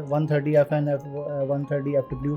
130 FN 130 FW